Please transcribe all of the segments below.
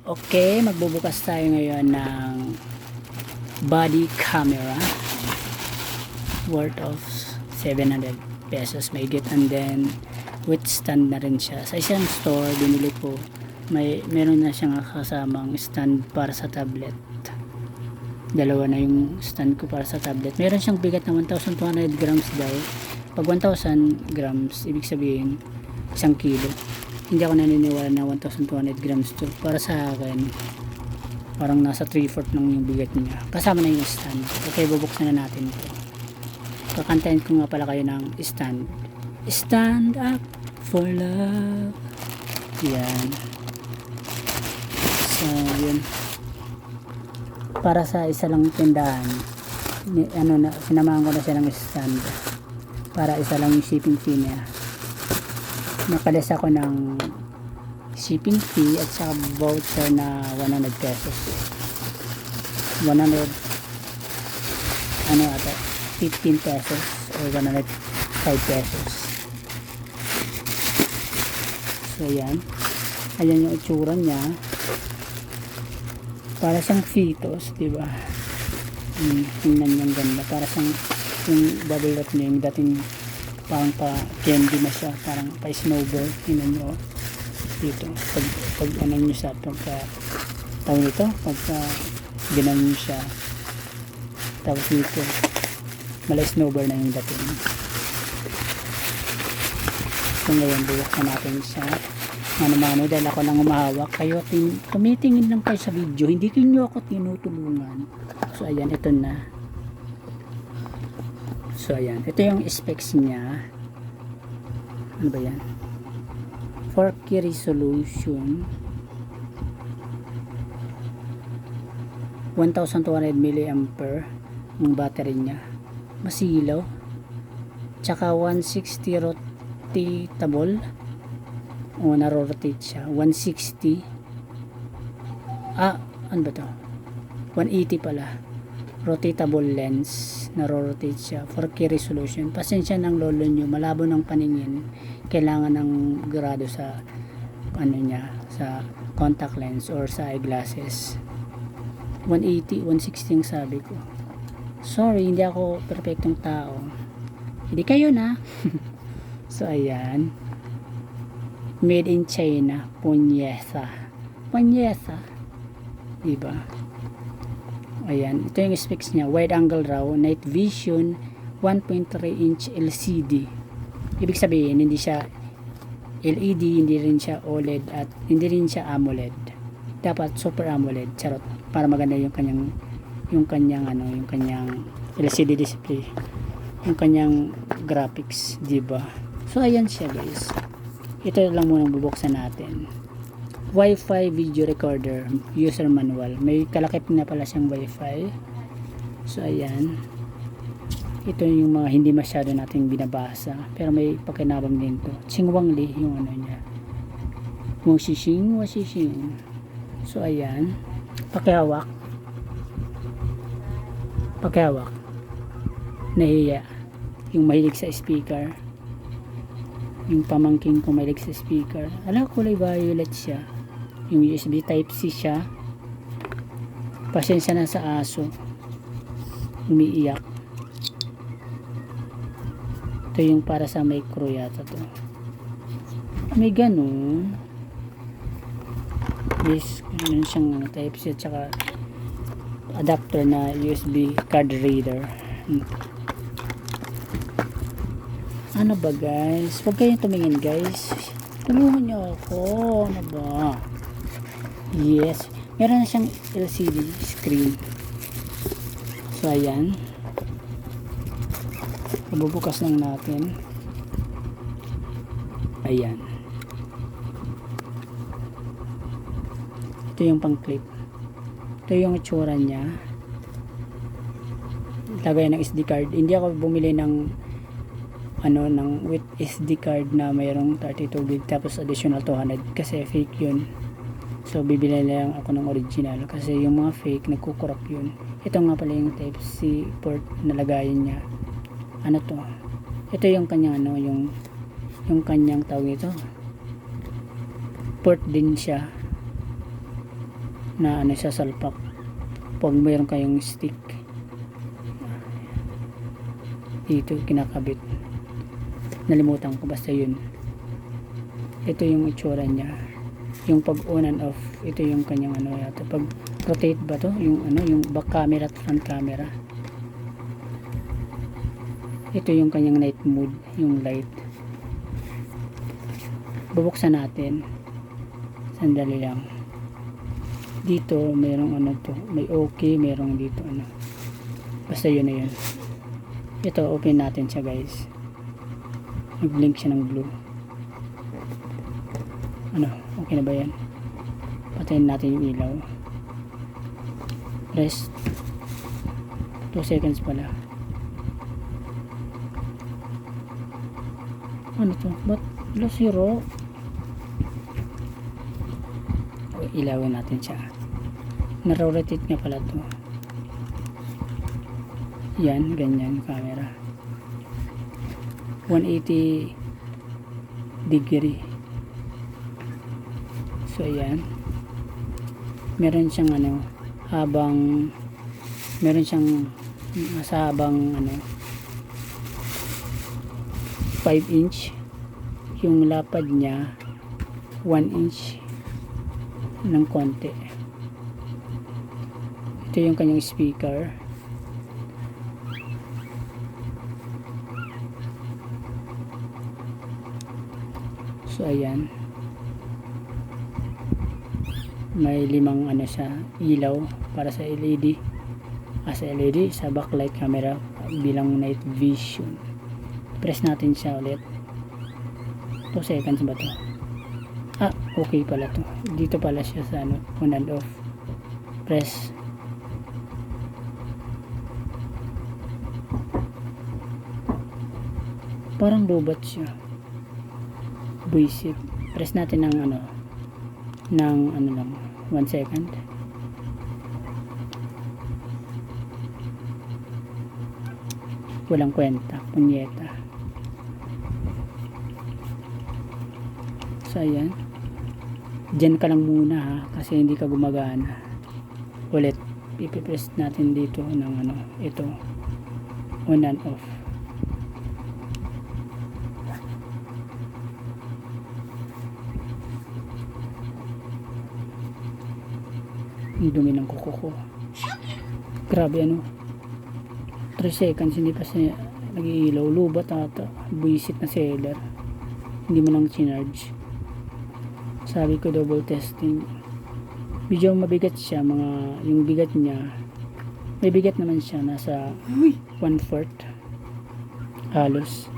Okay, magbubukas tayo ngayon ng body camera worth of 700 pesos mahigit, and then with stand na rin siya. Sa isang store binili ko, meron na siyang kasamang stand para sa tablet. Dalawa na yung stand ko para sa tablet. Meron siyang bigat na 1,200 grams daw. Pag 1,000 grams, ibig sabihin 1 kilo. Hindi ako naniniwala na 1,200 grams to. Para sa akin, parang nasa 3/4 lang yung bigat niya. Kasama na yung stand. Okay, bubuksan na natin ito. Kakantahin ko nga pala kayo ng stand. Stand up for love. Yan. So, yun. Para sa isa lang tindahan, sinamahan ko na siya ng stand. Para isa lang yung shipping fee niya. Nakalis ako ng shipping fee at saka voucher na 100 pesos. 100 15 pesos or 105 pesos. So yan. Ayan yung itsura niya. Para siyang fetus, diba? Tingnan niyang ganda. Para siyang yung bubble wrap niya, yung dating parang pa candy na siya, parang pa snowball. Tingnan nyo dito, pag ano nyo siya, pagka tawag nito, pagka ginan nyo siya, tapos dito mala snowball na yung dating. So ngayon bubuksan natin siya mano-mano dahil ako lang umahawak, kayo tumitingin lang kayo sa video, hindi kinyo ako tinutulungan. So ayan, ito na. So ayan, ito yung specs niya. Ano ba yan? 4K resolution, 1,200 mAh yung battery niya, masilaw, tsaka 160 rotatable, o naro-rotate siya, 160, ano ba to, 180 pala, rotatable lens, naro-rotate siya, 4K resolution. Pasensya ng lolo nyo, malabo ng paningin, kailangan ng grado sa ano niya, sa contact lens or sa eyeglasses. 180, 160 ang sabi ko. Sorry, hindi ako perfectong tao, hindi kayo na. So ayan, made in China, punyesa, diba? Ayan, ito yung specs niya. Wide angle raw, night vision, 1.3 inch LCD. Ibig sabihin, hindi siya LED, hindi rin siya OLED, at hindi rin siya AMOLED. Dapat Super AMOLED, charot, para maganda yung kanyang LCD display, yung kanyang graphics, diba? So ayan siya guys. Ito lang muna bubuksan natin. Wi-Fi video recorder, user manual. May kalakip na pala siyang Wi-Fi. So ayan. Ito yung mga hindi masyado nating binabasa, pero may pakinabang din to. Qingwangli yung ano niya. Wasishing. So ayan. Pakihawak. Nahiya. Yung mahilig sa speaker. Yung pamangking ko mahilig sa speaker. Ala, kulay violet siya. Yung USB Type-C siya. Pasensya na sa aso, umiiyak. Ito yung para sa micro yata to. May ganun. Yes, ganun siyang Type-C at saka adapter na USB card reader. Ano ba guys? Huwag kayong tumingin guys. Tulungan nyo ako. Ano ba? Yes. Meron na siyang LCD screen. So ayan. Bubukas lang natin. Ayan. Ito yung pang clip. Ito yung itsura niya. Lagay ng SD card. Hindi ako bumili ng with SD card na mayroong 32 gig tapos additional 200 kasi fake yun. So bibili lang ako ng original kasi yung mga fake nagkukurap yun. Ito nga pala yung Type-C port na lagayan niya. Ano to? Ito yung kanyang yung kanyang tawag ito. Port din siya. na ano sa salpak pag mayroon kayong stick dito kinakabit. Nalimutan ko, basta yun. Ito yung itsura niya, yung pag on and off. Ito yung kanyang ano yata, pag rotate ba to, yung ano, yung back camera at front camera. Ito yung kanyang night mode, yung light. Bubuksan natin, sandali lang. Dito mayroong ano to, may okay, mayroong dito ano, basta yun na yun. Ito, open natin siya guys. Nag-blink siya ng blue. Ano, okay na ba yan? Patayin natin yung ilaw. Press 2 seconds pala. Ano to? Ba't low zero? Ilawin natin siya. Na-rotate nga pala to. Yan, ganyan camera. 180 degree. So ayan, meron siyang ano, habang meron siyang sa habang ano 5 inch, yung lapad niya 1 inch ng konti. Ito yung kanyang speaker. So ayan, may 5 ano siya, ilaw para sa LED, sa LED sa backlight camera bilang night vision. Press natin siya ulit. 2 seconds ba to? Okay pala to. Dito pala siya sa ano, on and off. Press. Parang robot siya. Buisit. Press natin ng ano lang 1 second. Walang kwenta, punyeta. So ayan, dyan ka lang muna ha, kasi hindi ka gumagana. Ulit ipipress natin dito ng ano, ito on and off. Ang dumi ng kuko ko. Grabe ano, 3 seconds hindi pa siya nag-iilaw. Lubat ata, buisit na seller, hindi mo nang chinarge. Sabi ko double testing. Medyo mabigat siya, yung bigat niya, may bigat naman siya, nasa 1/4 halos.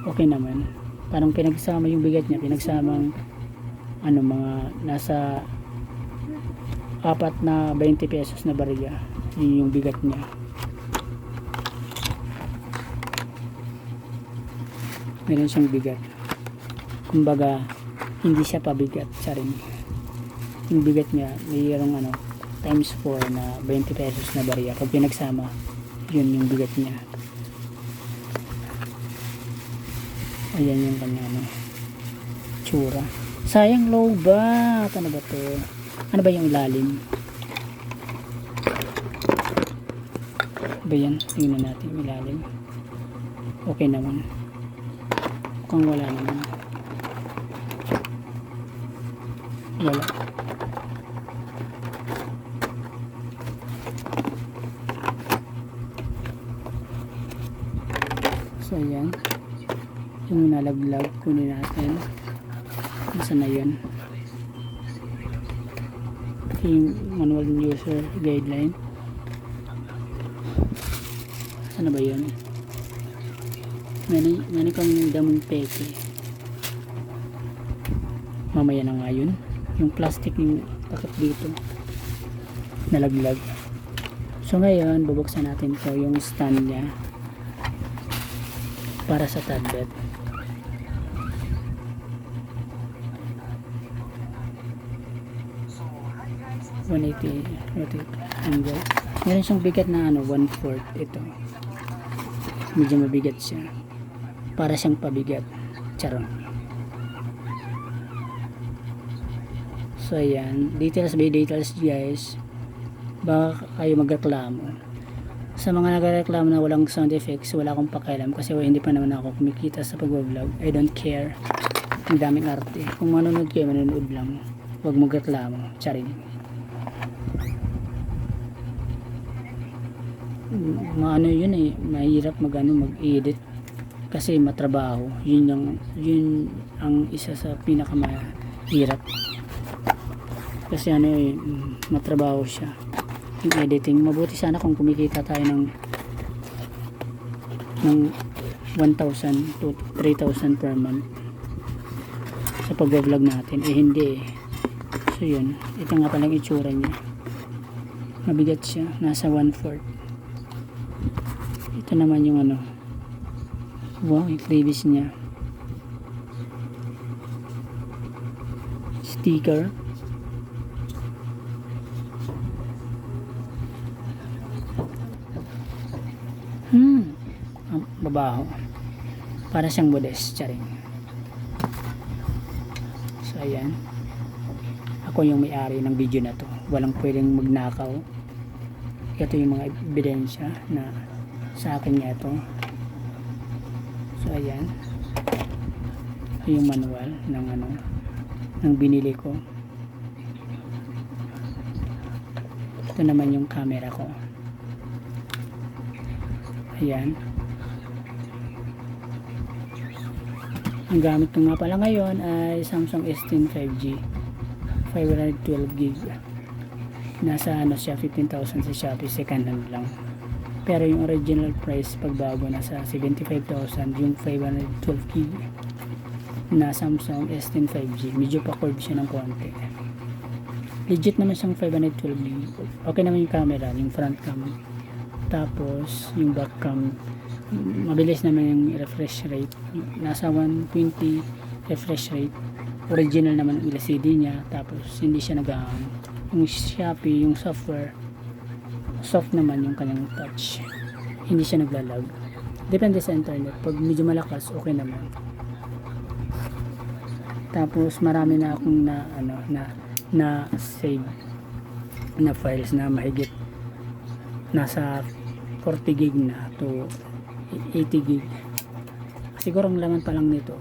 Okay naman, parang pinagsama yung bigat niya, pinagsamang ano, mga nasa 4 na 20 pesos na barya, yun yung bigat niya. Meron siyang bigat, kumbaga hindi siya pabigat siya rin. Yung bigat niya mayroong ano, times 4 na 20 pesos na barya. Pag pinagsama, yun yung bigat niya. Ayan yung kanya ano, tsura. Sayang low ba? Ano ba to? Ano ba yung ilalim? Ba yan? Tingnan natin yung ilalim. Okay naman. Mukhang wala naman. Wala. So ayan, yung nalaglag, kunin natin. Nasaan na yun? Yung manual user guideline. Saan na ba yun? Meron kang damong peke. Mamaya na nga yun. Yung plastic yung takot dito, nalaglag. So ngayon bubuksan natin to, yung stand nya para sa tablet. $180 angle. Meron siyang bigat na ano, 1/4. Ito medyo mabigat siya, para siyang pabigat. Charong. So ayan, details by details guys, baka kayo magreklamo. Sa mga nagreklamo na walang sound effects, wala akong pakialam kasi hindi pa naman ako kumikita sa pag-vlog. I don't care. Ang daming arte. Kung manonood kayo, manonood lang. Huwag magreklamo. Charing. Ano yun eh, mahirap mag-edit kasi matrabaho. Yun ang isa sa pinakamahirap. Kasi matrabaho siya. Yung editing, mabuti sana kung kumikita tayo ng 1,000 to 3,000 per month sa pag-vlog natin. Hindi eh. So yun, ito nga palang itsura niya. Mabigat siya, nasa 1/4. Ito naman yung wow, yung previous niya. Sticker. Babaho. Para siyang modest, charing. So ayan. Ako yung may-ari ng video na to. Walang pwedeng magnakaw. Ito yung mga ebidensya na sa akin nga ito. So ayan. Ito yung manual ng binili ko. Ito naman yung camera ko. Ayan. Ang gamit ko nga pala ngayon ay Samsung S10 5G 512GB. Nasa siya 15,000 sa Shopee, second hand lang. Pero yung original price pagbago nasa 75,000 yung 512GB na Samsung S10 5G. Medyo pa curve siya ng konti. Legit naman siyang 512GB. Okay naman yung camera, yung front cam. Tapos yung back cam, mabilis naman yung refresh rate, nasa 120 refresh rate. Original naman ang LCD niya, tapos hindi siya nag-hang. Yung Shopee, yung software soft naman yung kanyang touch, hindi siya naglalag. Depende sa internet, pag medyo malakas okay naman. Tapos marami na akong na save na files na mahigit nasa 40 gig na to 80 gig. Siguro ang laman pa lang nito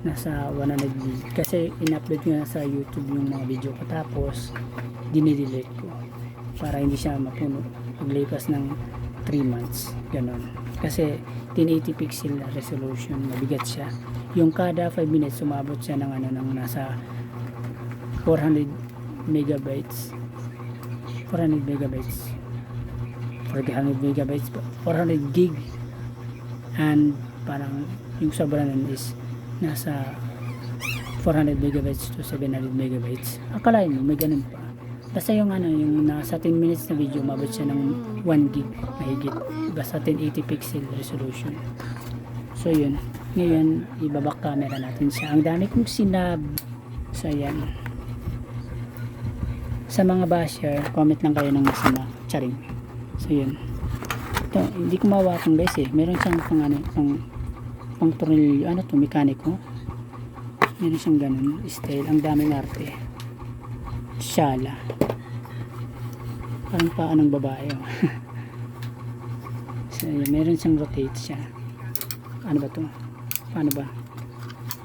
nasa 100 gig kasi in-upload ko na sa YouTube yung mga video ko, tapos dinidelete ko para hindi siya mapuno paglipas ng 3 months, ganon. Kasi 1080 pixel resolution, mabigat siya. Yung kada 5 minutes sumabot siya ng nasa 400 megabytes 400 gig, and parang yung sobra nun is nasa 400 megabytes to 700 megabytes. Akalain mo may ganun pa. Basta yung yung nasa 10 minutes na video umabot siya ng 1 gig mahigit, basta 1080 pixel resolution. So yun, ngayon ibabak camera natin siya. Ang dami kong sinab. So yan, sa mga basher, comment lang kayo ng masama, charing. So yun, ito hindi ko mawakan guys eh. Meron siyang pang tornilyo, mekaniko. Meron siyang ganun style. Ang daming arte. Shala, parang paa ng babae oh. So yun, meron siyang rotate siya. Ano ba to? Paano ba?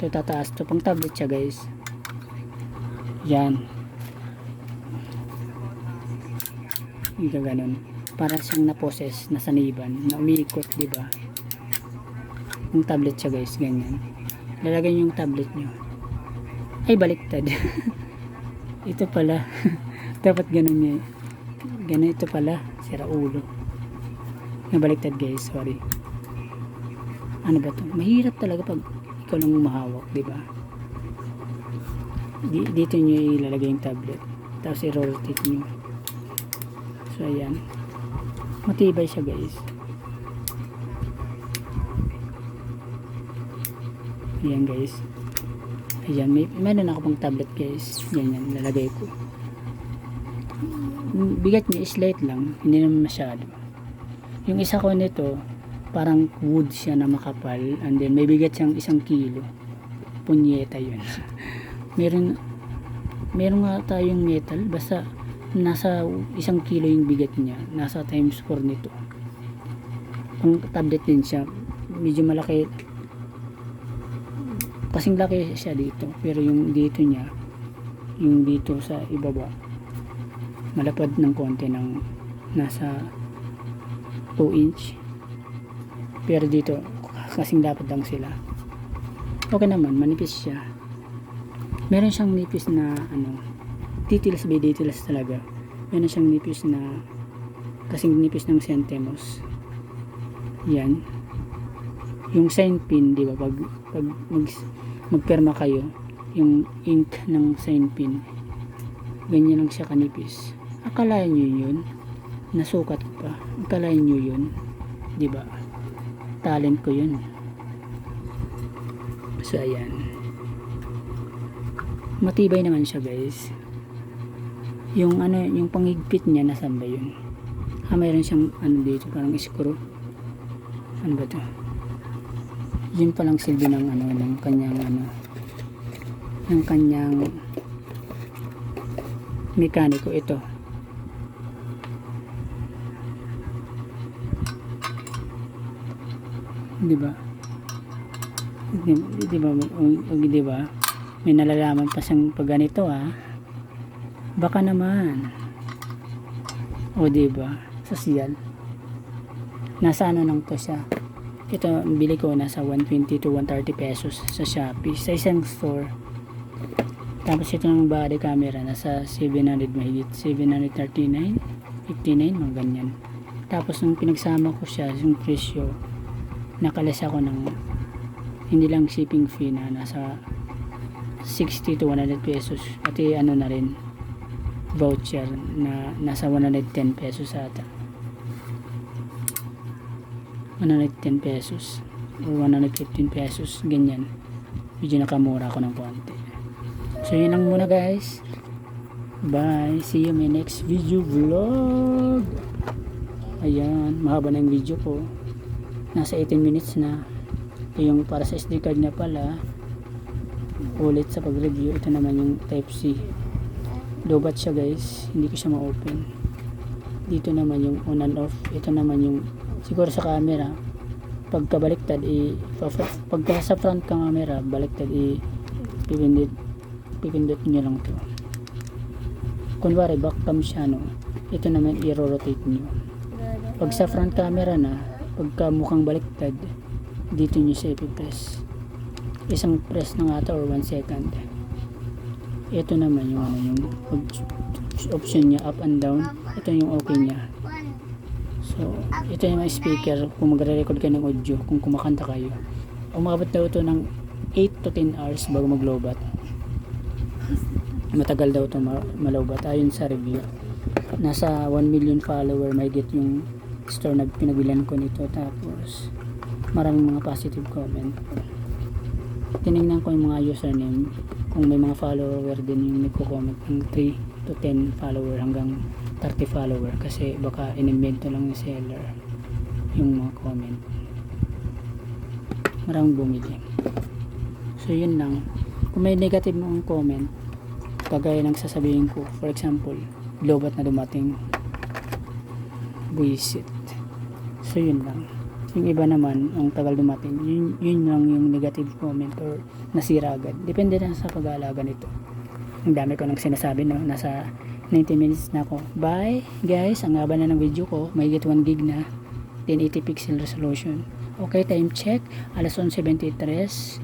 Ito tataas to, pang tablet siya guys. Yan, yung ganun, para siyang naposes na saniban na umiikot, di ba? Yung tablet siya guys, ganyan. Lalagay niyo yung tablet niyo. Ay, baliktad. Ito pala. Dapat ganun niya. Ganun ito pala. Sira ulo. Nabaliktad guys, sorry. Ano ba to? Mahirap talaga pag ikaw lang mahawak, di ba? Dito niyo ilalagay yung tablet. Tapos i-rotate niyo. So ayan, matibay siya guys. Ayan guys, ayan, meron ako pang tablet guys. Ganyan, lalagay ko. Bigat niya is light lang, hindi naman masyado. Yung isa ko nito parang wood siya na makapal, and then may bigat siyang 1 kilo. Punyeta yun. Meron meron nga tayong metal, basta nasa 1 kilo yung bigat niya, nasa times 4 nito. Kung tablet din siya, medyo malaki, kasing laki siya dito, pero yung dito niya, yung dito sa ibaba, malapad ng konti, ng nasa 2 inch, pero dito kasing lapad lang sila. Okay naman, manipis siya, meron siyang nipis na ano, details by details talaga. Meron siyang nipis na kasing nipis ng Centemos. Yan. Yung sign pin, di ba? Pag magperma kayo, yung ink ng sign pin, ganyan lang siya kanipis. Akalain nyo yun, nasukat ko pa. Akalain nyo yun, di ba? Talent ko yun. So, ayan. Matibay naman siya, guys. Yung ano, yung pangigpit niya, nasan ba yun? Mayroon siyang ano dito, parang screw. Ano ba to? Yun palang silbi ng ano, ng kanyang ano, ng kanyang mekaniko. Ito. Di ba? Di ba? May nalalaman pa siyang pag ganito, baka naman. O diba? Social. Nasa ano lang to siya. Ito, bili ko nasa 120 to 130 pesos sa Shopee. Sa isang store. Tapos ito ng body camera. Nasa 700 mahigit. 739, 59, mga ganyan. Tapos nung pinagsama ko siya, yung presyo, nakalas ako ng hindi lang shipping fee na nasa 60 to 100 pesos. Pati ano na rin, voucher na nasa 110 pesos ata, 110 pesos or 115 pesos, ganyan. Medyo nakamura ako ng konti. So yun lang muna, guys. Bye, see you my next video vlog. Ayan, mahaba na yung video ko, nasa 18 minutes na. Ito yung para sa SD card na pala, ulit sa pag-review. Ito naman yung type C, lobat siya, guys, hindi ko siya ma-open. Dito naman yung on and off. Ito naman yung siguro sa camera, pagka baliktad pagka sa front camera baliktad, pipindot nyo lang to. Kunwari back cam siya, no, ito naman i-rotate nyo. Pag sa front camera na, pagka mukhang baliktad, dito nyo siya ipipress, isang press na ata or 1 second. Ito naman yung ano, yung option niya, up and down. Ito yung okay niya. So, ito yung mga speaker kung magre-record kayo ng audio, kung kumakanta kayo. Umabot daw ito ng 8 to 10 hours bago maglobat. Matagal daw ito malobat ayon sa review. Nasa 1 million follower may get yung store na pinagbilan ko nito. Tapos maraming mga positive comment. Tinignan ko yung mga username, kung may mga follower din yung nagko-comment ng 3 to 10 follower hanggang 30 follower, kasi baka inimbento lang yung seller yung mga comment. Maraming bumili. So yun lang. Kung may negative mong comment, kagaya ng sasabihin ko, for example, lobat na dumating, buisit. So yun lang. Yung iba naman, ang tagal dumating, yun lang yung negative comment or nasira agad. Depende na sa pag-aalaga nito. Ang dami ko nang sinasabi, no? Nasa 90 minutes na ako. Bye guys, ang haba na ng video ko. Mahigit 1 gig na, 1080 pixel resolution. Okay, time check, alas 11:73.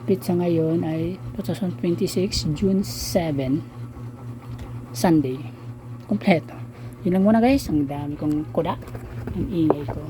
Pizza ngayon ay 2026 June 7, Sunday. Kompleto. Yun lang muna, guys. Ang dami kong kuda, ang ingay ko.